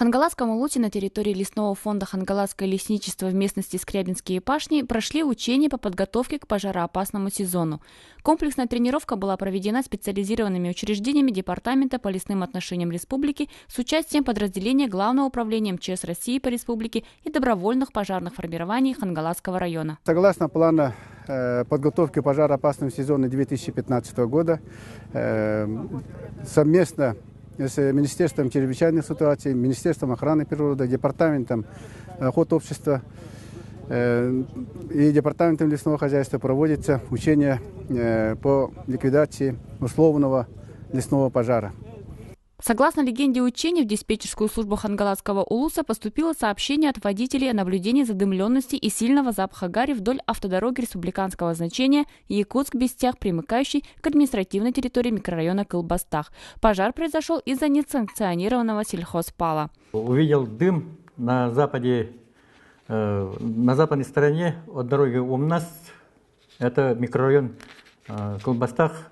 Хангаласском Улусе на территории лесного фонда Хангаласское лесничество в местности Скрябинские пашни прошли учения по подготовке к пожароопасному сезону. Комплексная тренировка была проведена специализированными учреждениями Департамента по лесным отношениям республики с участием подразделения Главного управления МЧС России по республике и добровольных пожарных формирований Хангаласского района. Согласно плану подготовки к пожароопасному сезону 2015 года, совместно с Министерством чрезвычайных ситуаций, Министерством охраны природы, Департаментом охотобщества и Департаментом лесного хозяйства проводится учение по ликвидации условного лесного пожара. Согласно легенде учений, в диспетчерскую службу Хангаласского Улуса поступило сообщение от водителей о наблюдении задымленности и сильного запаха гари вдоль автодороги республиканского значения Якутск-Бестях, примыкающей к административной территории микрорайона Кылбастах. Пожар произошел из-за несанкционированного сельхозпала. Увидел дым на западной стороне от дороги Умнас. Это микрорайон Кылбастах,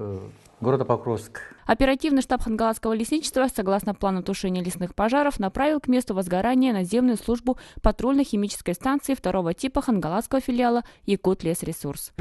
города Покровск. Оперативный штаб Хангаласского лесничества, согласно плану тушения лесных пожаров, направил к месту возгорания наземную службу патрульно-химической станции второго типа Хангаласского филиала Якутлесресурс.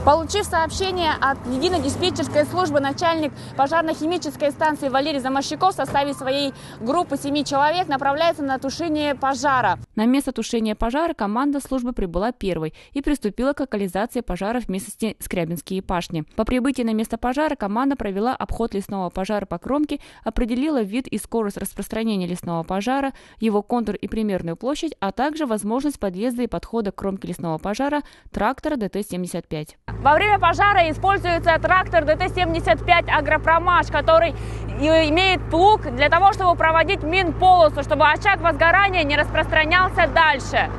Получив сообщение от единой диспетчерской службы, начальник пожарно-химической станции Валерий Замощиков в составе своей группы 7 человек направляется на тушение пожара. На место тушения пожара команда службы прибыла первой и приступила к локализации пожара в местности Скрябинские пашни. По прибытии на место пожара команда провела обход лесного пожара по кромке, определила вид и скорость распространения лесного пожара, его контур и примерную площадь, а также возможность подъезда и подхода к кромке лесного пожара трактора ДТ-75. Во время пожара используется трактор ДТ-75 «Агропромаш», который имеет плуг для того, чтобы проводить минполосу, чтобы очаг возгорания не распространялся дальше.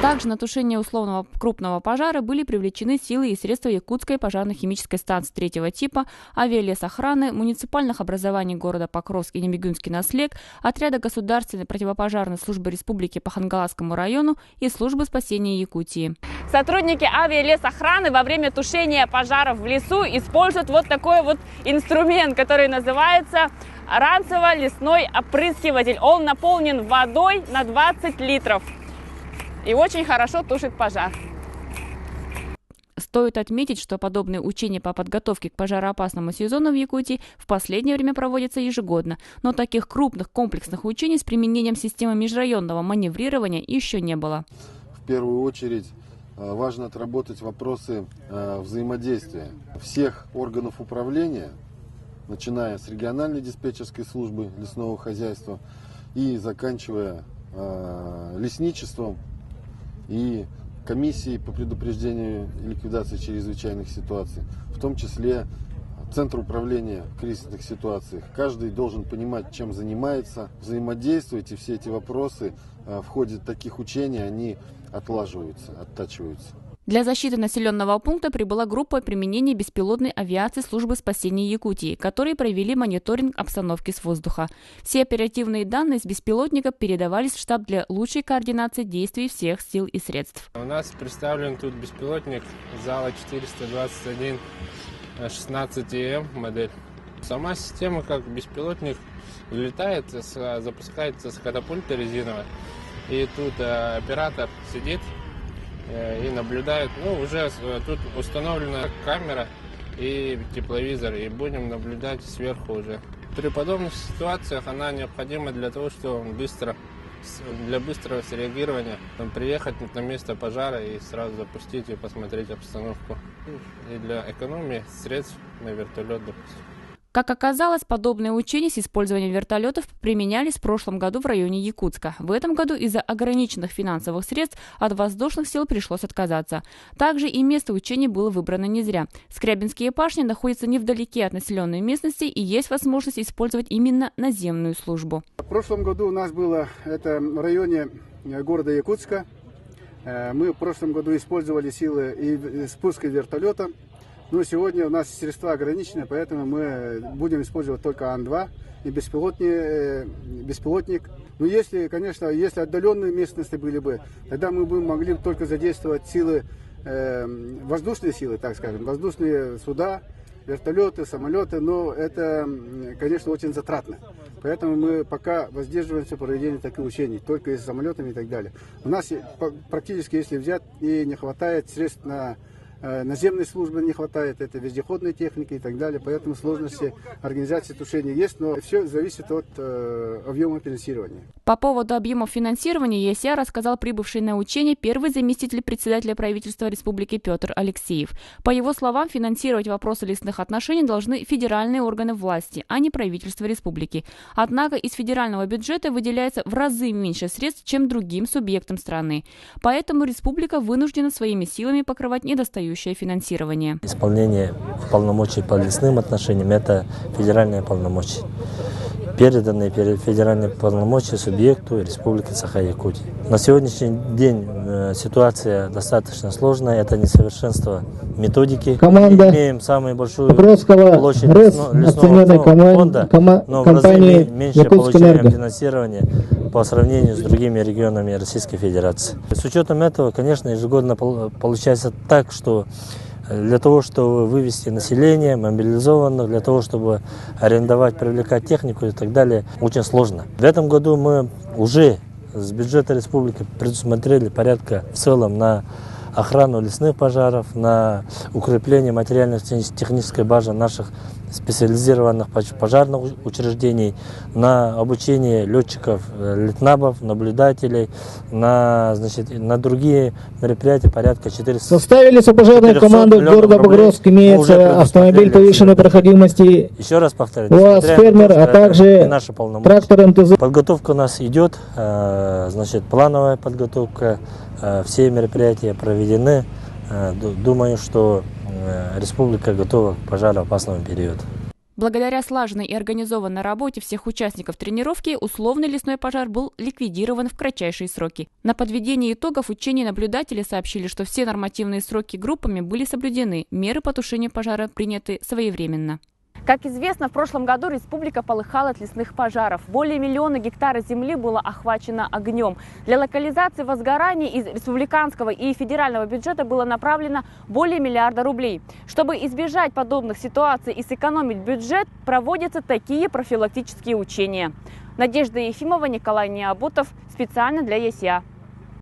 Также на тушение условного крупного пожара были привлечены силы и средства Якутской пожарно-химической станции третьего типа, авиалесохраны, муниципальных образований города Покровск и Немигюнский наслег, отряда Государственной противопожарной службы республики по Хангаласскому району и службы спасения Якутии. Сотрудники авиалесохраны во время тушения пожаров в лесу используют вот такой вот инструмент, который называется ранцево-лесной опрыскиватель. Он наполнен водой на 20 литров. И очень хорошо тушит пожар. Стоит отметить, что подобные учения по подготовке к пожароопасному сезону в Якутии в последнее время проводятся ежегодно, но таких крупных комплексных учений с применением системы межрайонного маневрирования еще не было. В первую очередь важно отработать вопросы взаимодействия всех органов управления, начиная с региональной диспетчерской службы лесного хозяйства и заканчивая лесничеством и комиссии по предупреждению и ликвидации чрезвычайных ситуаций, в том числе Центр управления в кризисных ситуациях. Каждый должен понимать, чем занимается, взаимодействовать, и все эти вопросы в ходе таких учений они отлаживаются, оттачиваются. Для защиты населенного пункта прибыла группа применения беспилотной авиации службы спасения Якутии, которые провели мониторинг обстановки с воздуха. Все оперативные данные с беспилотника передавались в штаб для лучшей координации действий всех сил и средств. У нас представлен тут беспилотник зала 421 16ЕМ модель. Сама система как беспилотник летает, запускается с катапульта резиновой. И тут оператор сидит и наблюдает. Уже тут установлена камера и тепловизор, и будем наблюдать сверху уже. При подобных ситуациях она необходима для того, чтобы для быстрого среагирования приехать на место пожара и сразу запустить и посмотреть обстановку. И для экономии средств на вертолет, допустим. Как оказалось, подобные учения с использованием вертолетов применялись в прошлом году в районе Якутска. В этом году из-за ограниченных финансовых средств от воздушных сил пришлось отказаться. Также и место учений было выбрано не зря. Скрябинские пашни находятся невдалеке от населенной местности и есть возможность использовать именно наземную службу. В прошлом году у нас было это в районе города Якутска. Мы в прошлом году использовали силы и спуска вертолета. Но сегодня у нас средства ограничены, поэтому мы будем использовать только Ан-2 и беспилотник. Но если, конечно, если отдаленные местности были бы, тогда мы бы могли только задействовать силы, воздушные силы, так скажем, воздушные суда, вертолеты, самолеты, но это, конечно, очень затратно. Поэтому мы пока воздерживаемся проведения таких учений, только с самолетами и так далее. У нас практически, если взять, и не хватает средств на наземной службы, не хватает, это вездеходной техники и так далее, поэтому сложности организации тушения есть, но все зависит от объема финансирования. По поводу объемов финансирования ЕСЯ рассказал прибывший на учение первый заместитель председателя правительства республики Петр Алексеев. По его словам, финансировать вопросы лесных отношений должны федеральные органы власти, а не правительство республики. Однако из федерального бюджета выделяется в разы меньше средств, чем другим субъектам страны. Поэтому республика вынуждена своими силами покрывать недостающие финансирование. Исполнение полномочий по лесным отношениям – это федеральные полномочия. Переданные федеральные полномочия субъекту Республики Саха-Якутия. На сегодняшний день ситуация достаточно сложная, это несовершенство методики. Команда имеем самую большую Покровского площадь лесного фонда, но в разы меньше получаем финансирование по сравнению с другими регионами Российской Федерации. С учетом этого, конечно, ежегодно получается так, что для того, чтобы вывести население, мобилизованных, для того, чтобы арендовать, привлекать технику и так далее, очень сложно. В этом году мы уже с бюджета республики предусмотрели порядка в целом на охрану лесных пожаров, на укрепление материально-технической базы наших специализированных пожарных учреждений, на обучение летчиков, летнабов, наблюдателей, на другие мероприятия порядка 400. Составили пожарную команду города Покровск, имеется автомобиль повышенной проходимости, Еще раз повторяю, УАЗ «Фермер», а также трактор МТЗ. Подготовка у нас идет, плановая подготовка, все мероприятия проведены. Думаю, что республика готова к пожароопасному периоду. Благодаря слаженной и организованной работе всех участников тренировки условный лесной пожар был ликвидирован в кратчайшие сроки. На подведении итогов учений наблюдатели сообщили, что все нормативные сроки группами были соблюдены, меры по тушению пожара приняты своевременно. Как известно, в прошлом году республика полыхала от лесных пожаров. Более 1 миллиона гектаров земли было охвачено огнем. Для локализации возгораний из республиканского и федерального бюджета было направлено более миллиарда рублей. Чтобы избежать подобных ситуаций и сэкономить бюджет, проводятся такие профилактические учения. Надежда Ефимова, Николай Необутов. Специально для ЕСЯ.